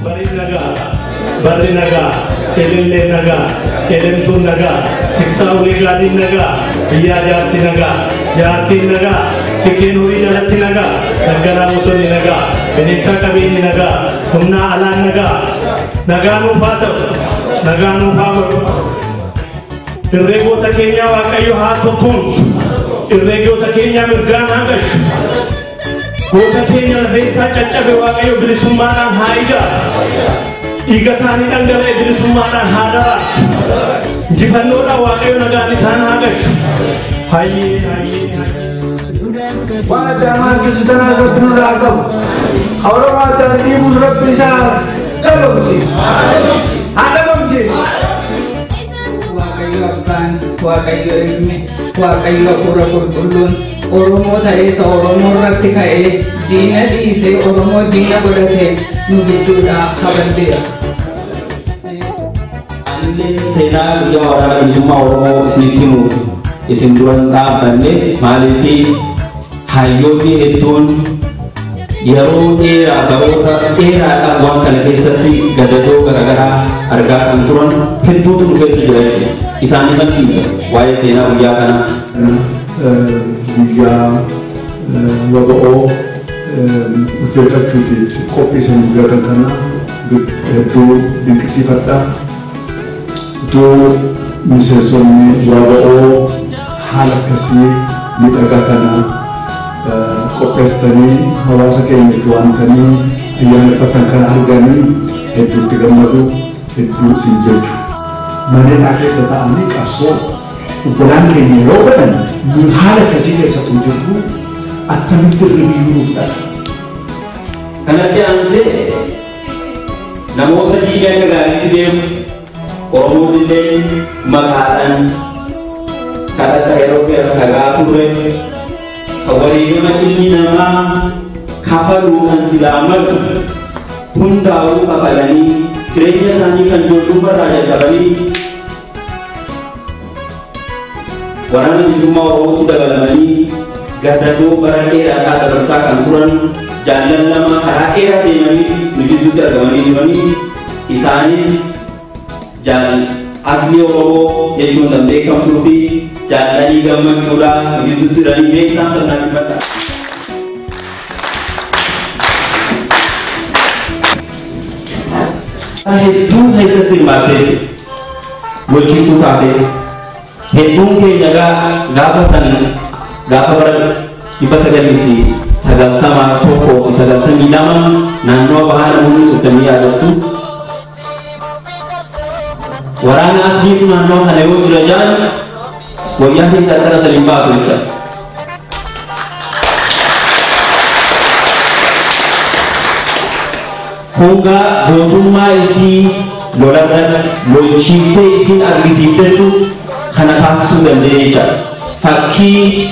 Bari naga, kelele naga, kelemtu naga, tiksa uli gadi naga, iya jati naga, kikinuri jalati naga, nagara musoni naga, beneksa kabini naga, humna alan naga, naganu fatar. Irrego takenya wakayo hatu kunsu, irrego takenya mirgan hagash. Kota Kenya desa cacabe wakayo bilisumana haija. Iga sani dangare bilisumana hadara. Jifannora wakayo nagani sana hagash. Hayi. Wala jaman kisutana rabbinu lagam. Aura mata ibu rabbi sa kalomsi. Adamsi. Wakayo abban, wakayo ilmi, wakayo pura kulun. Oromo thaisa Oromo irratti ka'ee diina dhiisee Oromo diina godhatee nu gidduudha haballeera. Anillee seenaa guyyaa waraana bilisummaa Oromoo isinitti himuuf isin duran dhaabbanne maaliif hayyoonni hedduun yeroo dheeraa baroota dheeraadhaaf waan kana keessatti gadadoo garaagaraa argaa kan turan hedduutu nu keessa jira isaanii maddisiisa waa'ee seenaa guyyaa kanaa. Guyyaa waba'oo ufeeffachuutiif qophiisan guyyaa kana hedduu dinqisiifadha. Iddoo miseensonni waba'oo haala akkasii miidhagaa kana qopheessanii hawaasa keenyaaf waamtanii ayyaaneffatan kana arganii hedduutti gammadu hedduu isin jechu. Manneen keessa ta'anii qabsoo obbolaan keenya yeroo godhan nun haala akkasii keessatti jirru akkamitti ribiyyuudhaan. Kanatti aansee namoota diigaa akka gaariitti deemu Oromoon illee maqaadhaan kadhata yeroo dhagaa ture kan wareegama ilmi namaa kafaluudhaan silaamatu hundaa'uu kafalanii jireenya isaanii kan ijoollummaarraa jalqabanii waraana bilisummaa Oromootti dabalamanii gadadoo bara dheeraadhaa dabarsaa kan turan jaallan lama karaa dheeraa deemanii nu gidduutti argamanii turanii isaanis asli Oromoo jechuun kan beekamtuu fi jaallanii gammachuudhaan nu gidduutti jiranii beeksaan sirnaasifadha. Hedduu keessatti hirmaattee bulchituu taatee hedduun keenya gaafa bara 1992 naannoo bahaa namoonni turtanii yaadattu. Waraana asliitu naannoo kana yoo jira jaan wayyaa hin qarqara saliin baatu jira. Hongaa gootummaa isii lolarratti lolchiiftee isiin argisiiftetu kana taasisuu danda'ee jira. Fakkii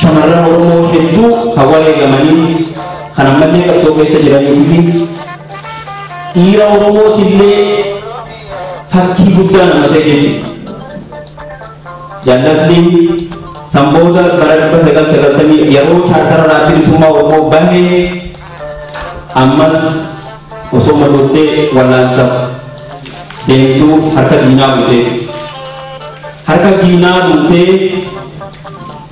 shamarran Oromoo hedduu kan wareegamanii kan ammallee qabsoo keessa jiranii fi dhiira Oromootillee fakkii guddaa nama ta'e jechuudha. Jaallatni sanboota bara 1990 yeroo chaartara bilisummaa Oromoo bahee ammas osoo madottee wallaansa deemtuu harka diinaa butee. Harka diinaa butee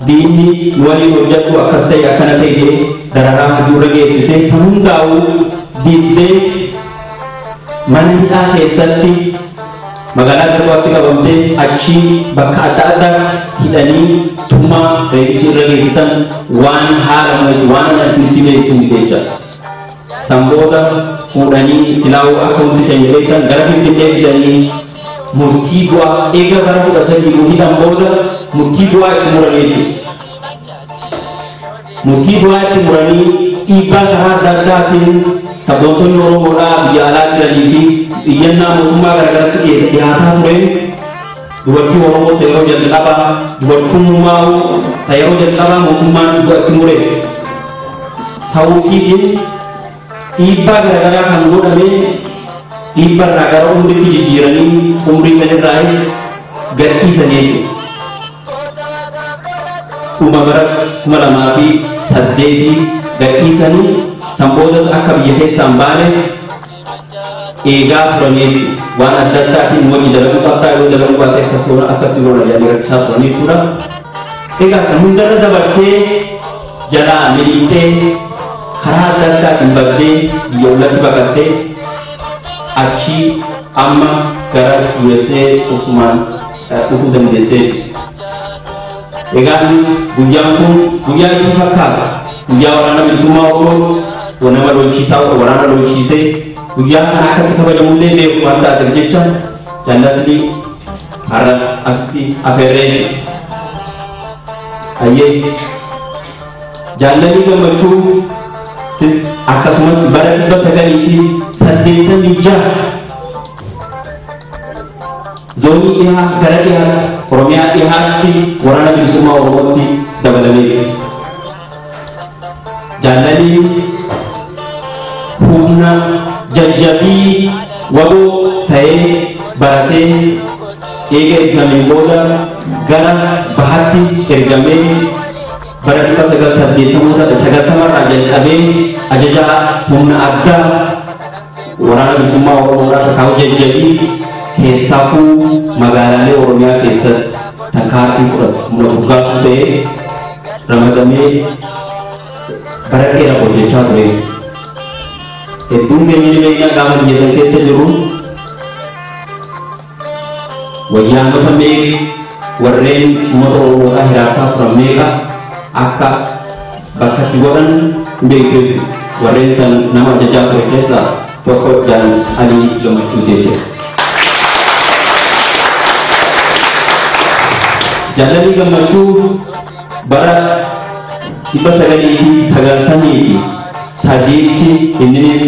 diinni waliin hojjetu akkas ta'e akkana ta'e dararaa hedduu geessisee san hundaa'uu diddee mana hidhaa keessatti magaalaa darbaatti qabamtee achi bakka adda addaa hidhanii tummaa reebichi irra geessisan waan haala mul'atu waan ana isinitti beektu miti jechuudha. Sanboota fuudhanii silaa'uu akka hundi keenya beektan gara Finfinnee fidanii murtii du'aa eega bara 13 hidhan booda murtii du'aa itti muranii jechuudha. Murtii du'aa itti muranii dhiibbaa karaa adda addaatiin sabbootonni Oromoodhaa biyya alaa jiranii fi iyyannaa mootummaa garaagaraatti dhiyaataa ture. Dubartii Oromoo yeroo jalqabaa dubartummaa yeroo jalqabaa mootummaan du'a itti mure ta'uusiitiin dhiibbaa garaagaraa kan godhame dhiibbaa irraa gara umriitti jijjiiranii umrii sanirraayis gadhiisanii jechuudha. Dhuma bara 2008 gadhiisanii sanboodas akka biyya keessaan baane eegaa turanii waan adda addaatiin wajji dalaguu qabdaa yoo dalaguu baate akkasumas yaadii rakkisaa turanii jechuudha. Egaa san hundarra dabartee jalaa miliqxee karaa adda addaatiin baddee biyya ulatti baqattee achii amma gara USA osumaan dhufuu dandeessee. Egaa nus guyyaan kun guyyaa isin fakkaata. Guyyaa waraana bilisummaa Oromoo nama lolchiisaa waraana lolchiisee guyyaa kana akkatti kabajamullee beeku waan taateef jecha jaallatni har'a asitti afeerree ayyee jaallatni gammachuutis akkasumas bara 1986 zoonii dhihaa gara dhihaatti Oromiyaa dhihaatti waraana bilisummaa Oromootti dabalamee jaallatni humna jajjabii waboo ta'ee baratee eega ergamee booda gara bahatti ergamee bara 1980 jalqabee ajajaa humna addaa waraana bilisummaa Oromoo ta'uu jajjabii keessaafuu magaalaalee Oromiyaa keessatti takkaatti humna guddaa ta'ee ramadamee bara dheeraa hojjechaa ture. Hedduun keenya jireenyaa gaafa biyya keessa jiru wayyaanota meeqa warreen uummata Oromoodhaa hiraasaa turan meeqa akka bakka itti godhan beektu warreen san nama ajajaa ture keessaa tokko Jaal Alii Gammachuu jechuudha. Jaal Alii Gammachuu bara 1993 innis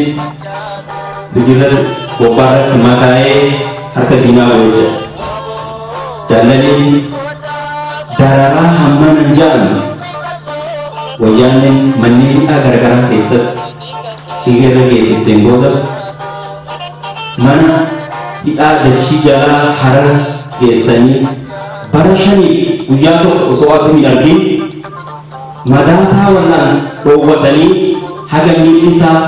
bijirra bobbaarratti mataa'ee harka diinaa wayya. Jaal Aliin dararaa hammanan jedhamu wayyaaneen manneen hidhaa garagaraa keessatti hiriira geessifteen booda mana hidhaa dachii jalaa Harar geessanii bara 5 guyyaa tokko osoo aduu hin argin madaasaa wallaan dhoowwatanii haga miilli isaa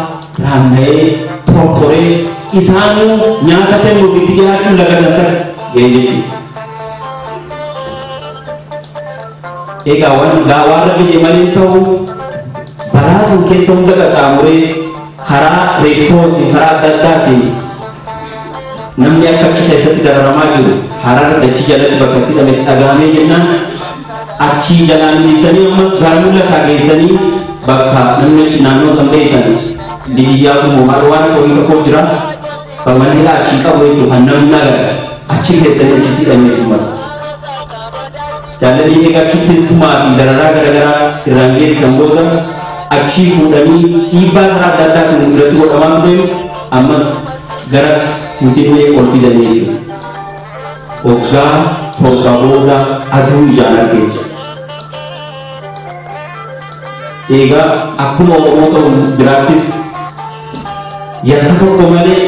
raamna'ee tortoree isaanuu nyaata kennuuf itti dhiyaachuun lagadanta jechuudha. Egaa waan biyya malee ta'u balaasan keessa hunda qaxxaamuree karaa reekoosi karaa adda addaatiin namni akka achi keessatti dararamaa jiru Harar dachii jalatti bakka itti dhagahamee jennaan achii jalaan dhiisanii ammas gaarmulla kaageessanii bakka namni naannoo san beekan dijiyyaa kun moomaa waan qorii tokko jira bamanni achii qabu jechuun kan namni nagara achi keessanii achitti hidhamee dhumata. Jaal Aliin egaa achittis tumaa fi dararaa garaagaraa irraan geessan booda achii fuudhanii dhiibbaa karaa adda addaatiin irratti godhamaa ture ammas gara Finfinnee ol fidanii jechuudha. Waggaa torba booda aduu ijaan argee jira. Egaa akkuma Oromoota biraattis yakka tokko malee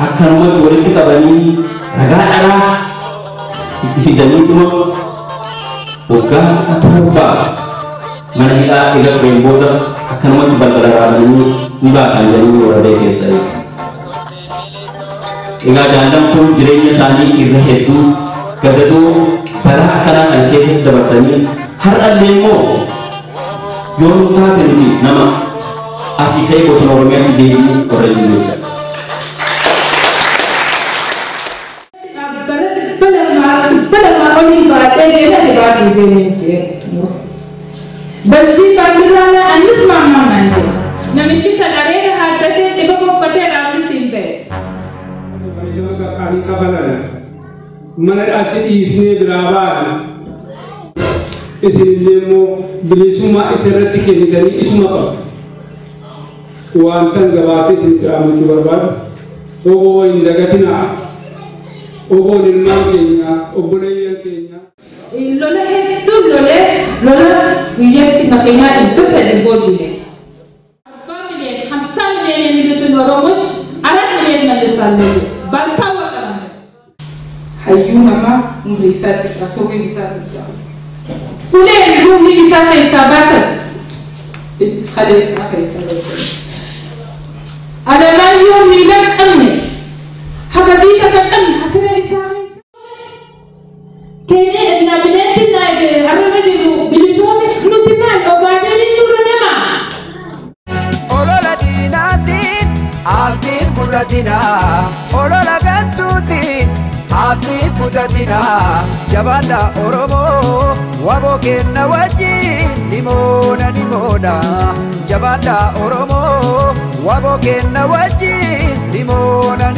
akkanumatti walitti qabanii ragaa dharaa itti fidaniituma waggaa torba mana hidhaa eega tureen booda akkanumatti balbala raabanii ni baatan jedhanii waradee keessa. Egaa jaallan kun jireenya isaanii irra hedduu gadadoo balaa akkanaa kan keessatti dabarsanii har'allee immoo yoo nu taate nuti nama asii ta'e bosona Oromiyaatti deebi'uu warra jiru jechuudha. በዚህ ባንዲራ ላይ አንስማማም ናቸው ነምቺ ሰላሬ ሀደቴ ተበቆፈቴ ራምሲም በ Kami kafalan mana ati isne biraban isinilemo bilisuma isirratti kenitani isuma qab wantan gabaabse isin qaamuchu barbadu obo indagatina obo nilman kenya oboleyan kenya lola hettu lola yetti makhina ibsad gojine 4 milyon 50 milyon የሚሉትን ኦሮሞች 4 ሚሊዮን መልሳለሁ ባልታወቀ መንገድ ሀዩ ማማ ሙሊሳት ተሶገ ይሳት ሁሌም ሁሉ ይሳት ይሳባሰ خليس አከይስ አለማየሁ ሚለቅ muratina olola gantuutiin haati kutatina jabaadha Oromoo waboo kenna wajjin dhimoona jabaadha Oromoo waboo kenna wajjin dhimoona